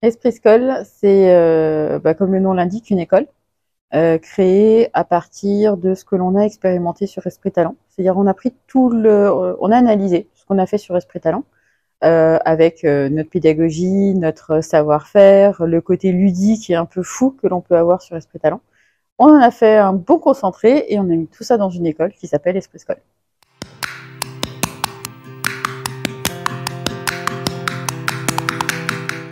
Esprit School, c'est, comme le nom l'indique, une école créée à partir de ce que l'on a expérimenté sur Esprit Talent. C'est-à-dire, on a pris on a analysé ce qu'on a fait sur Esprit Talent avec notre pédagogie, notre savoir-faire, le côté ludique et un peu fou que l'on peut avoir sur Esprit Talent. On en a fait un bon concentré et on a mis tout ça dans une école qui s'appelle Esprit School.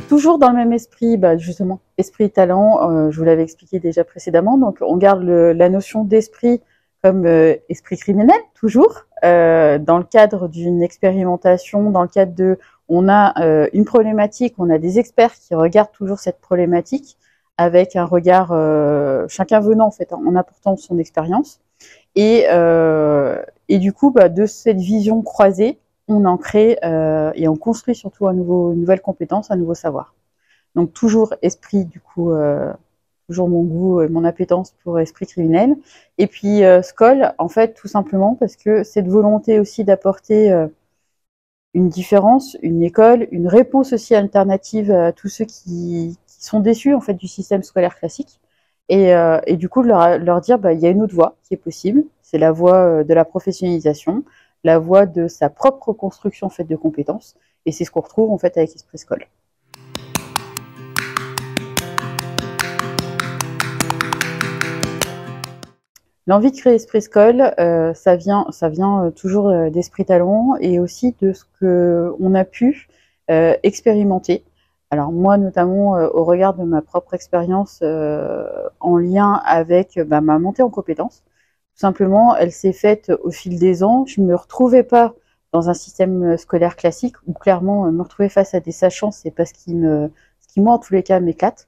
Toujours dans le même esprit, justement, esprit talent, je vous l'avais expliqué déjà précédemment, donc on garde la notion d'esprit comme esprit criminel, toujours, dans le cadre d'une expérimentation, dans le cadre de, on a une problématique, on a des experts qui regardent toujours cette problématique avec un regard, chacun venant en fait, en apportant son expérience, et du coup, de cette vision croisée, on en crée et on construit surtout une nouvelle compétence, un nouveau savoir. Donc toujours esprit, du coup, toujours mon goût et mon appétence pour esprit criminel. Et puis Skoll, en fait, tout simplement parce que cette volonté aussi d'apporter une différence, une école, une réponse aussi alternative à tous ceux qui sont déçus en fait du système scolaire classique. Et du coup, de leur dire, il y a une autre voie qui est possible, c'est la voie de la professionnalisation, la voie de sa propre construction en fait de compétences. Et c'est ce qu'on retrouve en fait avec Esprit Skoll. L'envie de créer Esprit Skoll, ça vient toujours d'Esprit Talent et aussi de ce qu'on a pu expérimenter. Alors moi, notamment, au regard de ma propre expérience en lien avec ma montée en compétences, tout simplement, elle s'est faite au fil des ans. Je ne me retrouvais pas dans un système scolaire classique où clairement me retrouver face à des sachants, c'est pas ce qui moi en tous les cas m'éclate.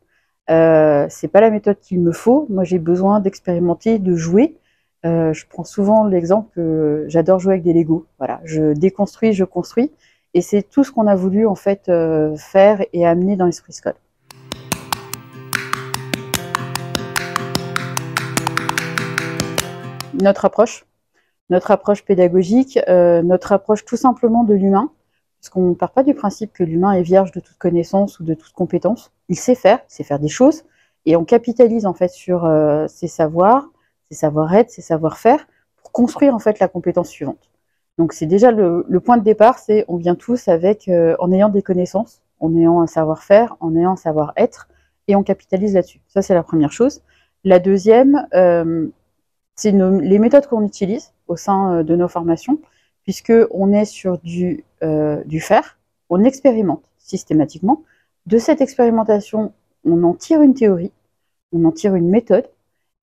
C'est pas la méthode qu'il me faut. Moi, j'ai besoin d'expérimenter, de jouer. Je prends souvent l'exemple que j'adore jouer avec des Lego. Voilà, je déconstruis, je construis. Et c'est tout ce qu'on a voulu en fait faire et amener dans l'Esprit Skoll. Notre approche pédagogique, notre approche tout simplement de l'humain, parce qu'on ne part pas du principe que l'humain est vierge de toute connaissance ou de toute compétence. Il sait faire des choses, et on capitalise en fait sur ses savoirs, ses savoir-être, ses savoir-faire, pour construire en fait la compétence suivante. Donc c'est déjà le point de départ, c'est on vient tous avec en ayant des connaissances, en ayant un savoir-faire, en ayant un savoir-être, et on capitalise là-dessus. Ça c'est la première chose. La deuxième, c'est les méthodes qu'on utilise au sein de nos formations, puisqu'on est sur du faire, on expérimente systématiquement. De cette expérimentation, on en tire une théorie, on en tire une méthode,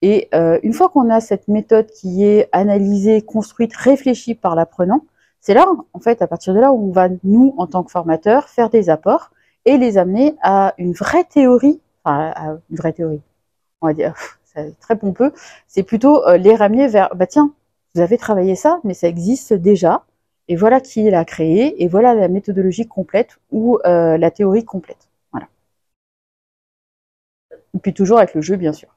et une fois qu'on a cette méthode qui est analysée, construite, réfléchie par l'apprenant, c'est là, en fait, à partir de là, où on va, nous, en tant que formateurs, faire des apports et les amener à une vraie théorie, à une vraie théorie, on va dire, c'est très pompeux, c'est plutôt les ramener vers, tiens, vous avez travaillé ça, mais ça existe déjà, et voilà qui l'a créé, et voilà la méthodologie complète ou la théorie complète. Voilà. Et puis toujours avec le jeu, bien sûr.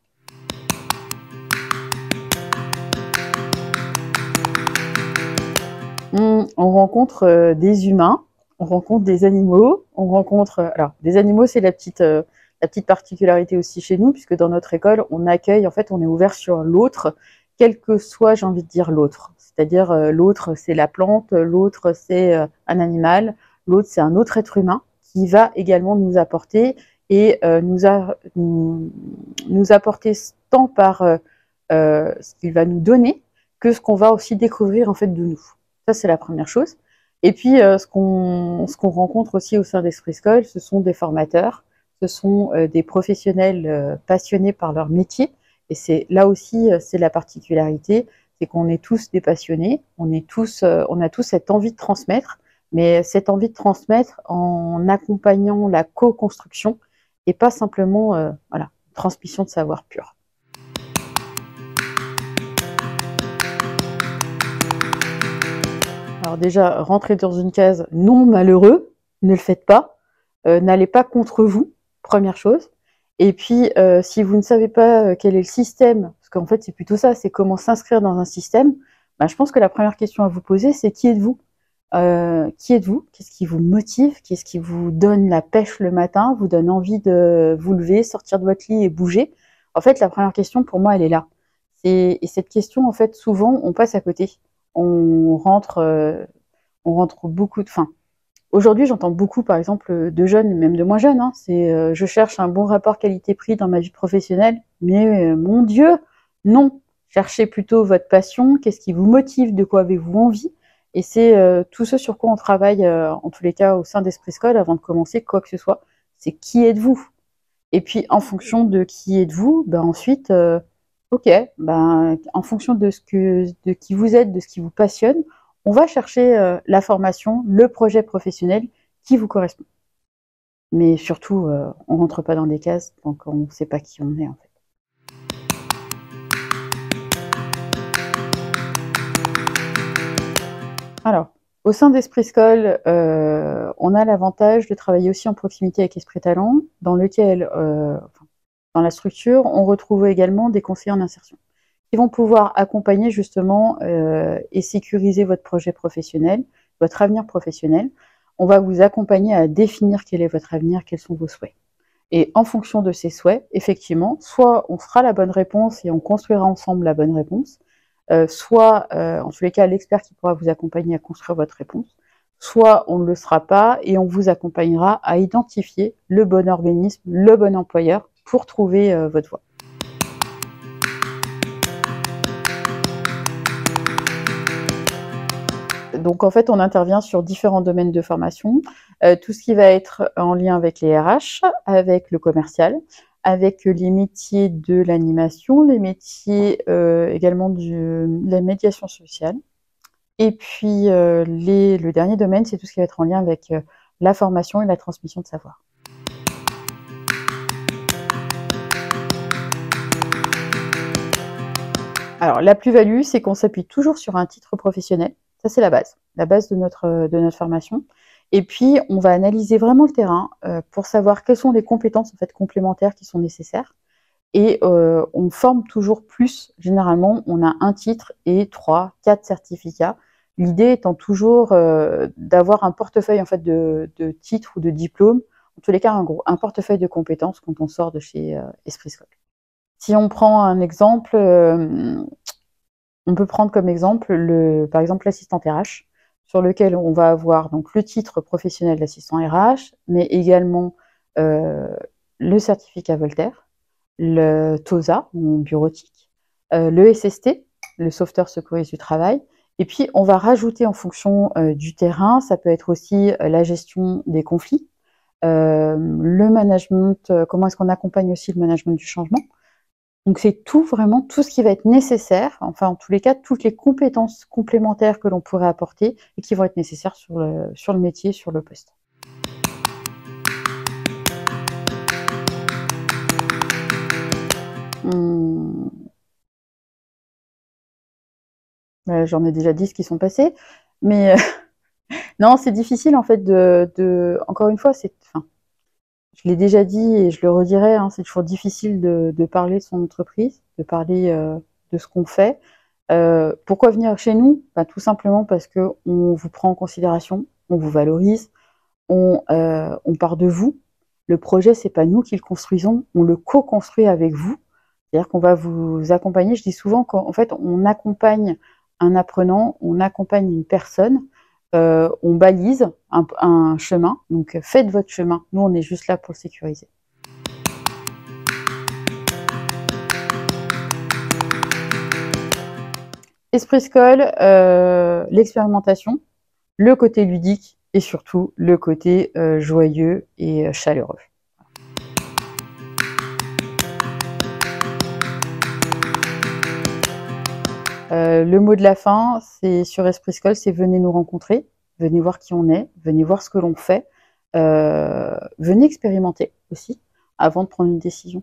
On rencontre des humains, on rencontre des animaux, on rencontre... alors, des animaux, c'est la petite particularité aussi chez nous, puisque dans notre école, on accueille, en fait, on est ouvert sur l'autre, quel que soit, j'ai envie de dire, l'autre. C'est-à-dire, l'autre, c'est la plante, l'autre, c'est un animal, l'autre, c'est un autre être humain qui va également nous apporter et nous apporter tant par ce qu'il va nous donner que ce qu'on va aussi découvrir, en fait, de nous. Ça, c'est la première chose. Et puis, ce qu'on rencontre aussi au sein d'Esprit Skoll, ce sont des formateurs, ce sont des professionnels passionnés par leur métier. Et c'est là aussi, c'est la particularité, c'est qu'on est tous des passionnés, on a tous cette envie de transmettre, mais cette envie de transmettre en accompagnant la co-construction et pas simplement voilà, transmission de savoir pur. Alors déjà, rentrer dans une case non malheureux, ne le faites pas, n'allez pas contre vous, première chose. Et puis, si vous ne savez pas quel est le système, parce qu'en fait c'est plutôt ça, c'est comment s'inscrire dans un système, je pense que la première question à vous poser, c'est qui êtes-vous? Qui êtes-vous? Qu'est-ce qui vous motive? Qu'est-ce qui vous donne la pêche le matin, vous donne envie de vous lever, sortir de votre lit et bouger? En fait, la première question pour moi, elle est là. Et cette question, en fait, souvent, on passe à côté. On rentre beaucoup de... Enfin, aujourd'hui, j'entends beaucoup, par exemple, de jeunes, même de moins jeunes, hein, c'est je cherche un bon rapport qualité-prix dans ma vie professionnelle, mais mon Dieu, non. Cherchez plutôt votre passion, qu'est-ce qui vous motive, de quoi avez-vous envie, et c'est tout ce sur quoi on travaille, en tous les cas, au sein d'Esprit School, avant de commencer quoi que ce soit, c'est qui êtes-vous? Et puis, en fonction de qui êtes-vous, ben ensuite, ok, ben, en fonction de qui vous êtes, de ce qui vous passionne, on va chercher la formation, le projet professionnel qui vous correspond. Mais surtout, on rentre pas dans des cases, donc on ne sait pas qui on est en fait. Alors, au sein d'Esprit School, on a l'avantage de travailler aussi en proximité avec Esprit Talent, dans lequel, dans la structure, on retrouve également des conseillers en insertion qui vont pouvoir accompagner justement et sécuriser votre projet professionnel, votre avenir professionnel. On va vous accompagner à définir quel est votre avenir, quels sont vos souhaits. Et en fonction de ces souhaits, effectivement, soit on fera la bonne réponse et on construira ensemble la bonne réponse, soit, en tous les cas, l'expert qui pourra vous accompagner à construire votre réponse, soit on ne le sera pas et on vous accompagnera à identifier le bon organisme, le bon employeur pour trouver votre voie. Donc en fait, on intervient sur différents domaines de formation, tout ce qui va être en lien avec les RH, avec le commercial, avec les métiers de l'animation, les métiers également de la médiation sociale. Et puis le dernier domaine, c'est tout ce qui va être en lien avec la formation et la transmission de savoir. Alors la plus-value, c'est qu'on s'appuie toujours sur un titre professionnel. Ça, c'est la base de notre formation. Et puis, on va analyser vraiment le terrain pour savoir quelles sont les compétences en fait, complémentaires qui sont nécessaires. Et on forme toujours plus. Généralement, on a un titre et 3, 4 certificats. L'idée étant toujours d'avoir un portefeuille en fait, de titres ou de diplômes. En tous les cas, un portefeuille de compétences quand on sort de chez Esprit School. Si on prend un exemple, on peut prendre comme exemple, par exemple, l'assistante RH, sur lequel on va avoir donc le titre professionnel d'assistant RH, mais également le certificat Voltaire, le TOSA, mon bureautique, le SST, le sauveteur secouriste du travail, et puis on va rajouter en fonction du terrain, ça peut être aussi la gestion des conflits, le management, comment est-ce qu'on accompagne aussi le management du changement. Donc c'est tout, vraiment, tout ce qui va être nécessaire, enfin en tous les cas, toutes les compétences complémentaires que l'on pourrait apporter et qui vont être nécessaires sur le métier, sur le poste. J'en ai déjà dit ce qui sont passés, mais non, c'est difficile en fait encore une fois, je l'ai déjà dit et je le redirai, hein, c'est toujours difficile de parler de son entreprise, de parler de ce qu'on fait. Pourquoi venir chez nous? Tout simplement parce qu'on vous prend en considération, on vous valorise, on part de vous. Le projet, c'est pas nous qui le construisons, on le co-construit avec vous. C'est-à-dire qu'on va vous accompagner. Je dis souvent qu'en fait, on accompagne un apprenant, on accompagne une personne, on balise un chemin. Donc, faites votre chemin. Nous, on est juste là pour le sécuriser. Esprit School, l'expérimentation, le côté ludique et surtout le côté joyeux et chaleureux. Le mot de la fin, c'est sur Esprit School, c'est venez nous rencontrer, venez voir qui on est, venez voir ce que l'on fait, venez expérimenter aussi avant de prendre une décision.